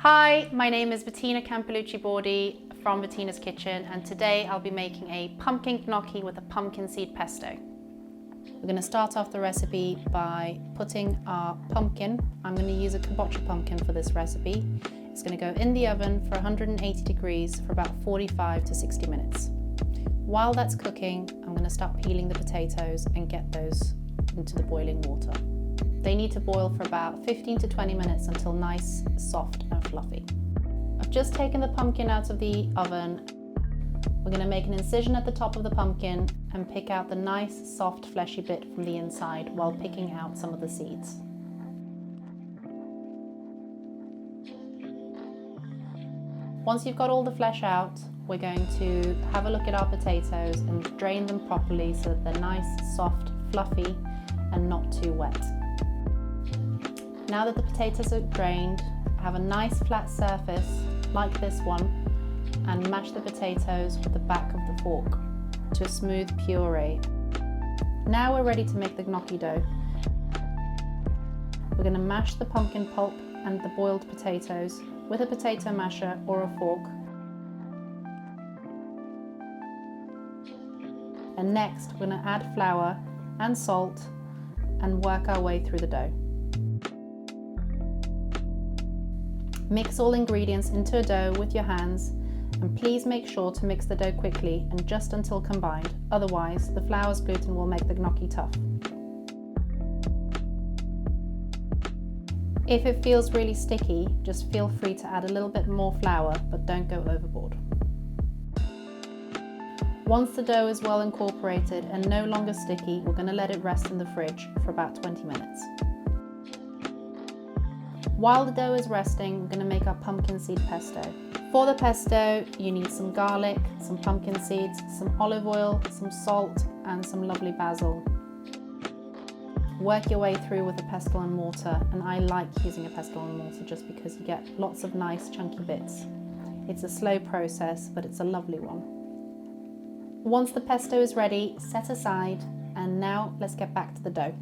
Hi, my name is Bettina Campolucci-Bordi from Bettina's Kitchen, and today I'll be making a pumpkin gnocchi with a pumpkin seed pesto. We're going to start off the recipe by putting our pumpkin. I'm going to use a kabocha pumpkin for this recipe. It's going to go in the oven for 180 degrees for about 45 to 60 minutes. While that's cooking, I'm going to start peeling the potatoes and get those into the boiling water. They need to boil for about 15 to 20 minutes until nice, soft and fluffy. I've just taken the pumpkin out of the oven. We're going to make an incision at the top of the pumpkin and pick out the nice, soft, fleshy bit from the inside while picking out some of the seeds. Once you've got all the flesh out, we're going to have a look at our potatoes and drain them properly so that they're nice, soft, fluffy and not too wet. Now that the potatoes are drained, have a nice flat surface like this one and mash the potatoes with the back of the fork to a smooth puree. Now we're ready to make the gnocchi dough. We're going to mash the pumpkin pulp and the boiled potatoes with a potato masher or a fork. And next we're going to add flour and salt and work our way through the dough. Mix all ingredients into a dough with your hands, and please make sure to mix the dough quickly and just until combined, otherwise the flour's gluten will make the gnocchi tough. If it feels really sticky, just feel free to add a little bit more flour, but don't go overboard. Once the dough is well incorporated and no longer sticky, we're going to let it rest in the fridge for about 20 minutes. While the dough is resting, we're going to make our pumpkin seed pesto. For the pesto, you need some garlic, some pumpkin seeds, some olive oil, some salt, and some lovely basil. Work your way through with a pestle and mortar, and I like using a pestle and mortar just because you get lots of nice chunky bits. It's a slow process, but it's a lovely one. Once the pesto is ready, set aside, and now let's get back to the dough.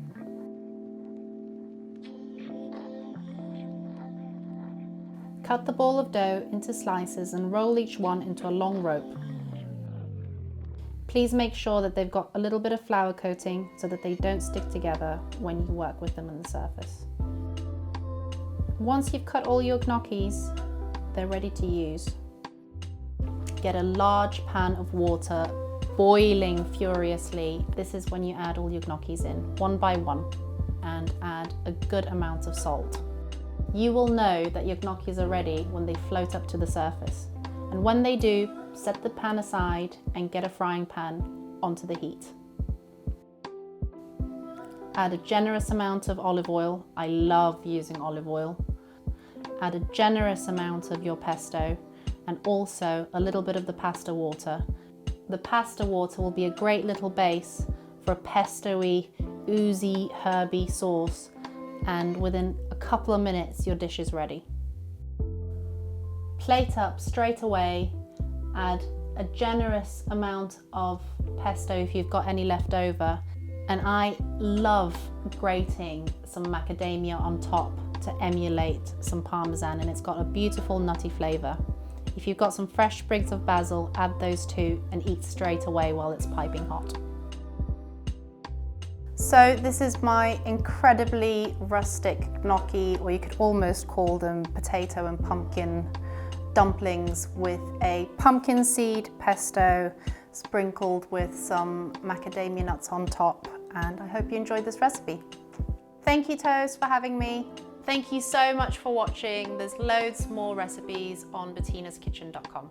Cut the ball of dough into slices and roll each one into a long rope. Please make sure that they've got a little bit of flour coating so that they don't stick together when you work with them on the surface. Once you've cut all your gnocchis, they're ready to use. Get a large pan of water boiling furiously. This is when you add all your gnocchis in, one by one, and add a good amount of salt. You will know that your gnocchis are ready when they float up to the surface. And when they do, set the pan aside and get a frying pan onto the heat. Add a generous amount of olive oil. I love using olive oil. Add a generous amount of your pesto and also a little bit of the pasta water. The pasta water will be a great little base for a pesto-y, oozy, herby sauce, and within a couple of minutes your dish is ready. Plate up straight away, add a generous amount of pesto if you've got any left over, and I love grating some macadamia on top to emulate some parmesan, and it's got a beautiful nutty flavour. If you've got some fresh sprigs of basil, add those too and eat straight away while it's piping hot. So this is my incredibly rustic gnocchi, or you could almost call them potato and pumpkin dumplings with a pumpkin seed pesto sprinkled with some macadamia nuts on top, and I hope you enjoyed this recipe. Thank you, Toast, for having me. Thank you so much for watching. There's loads more recipes on bettinaskitchen.com.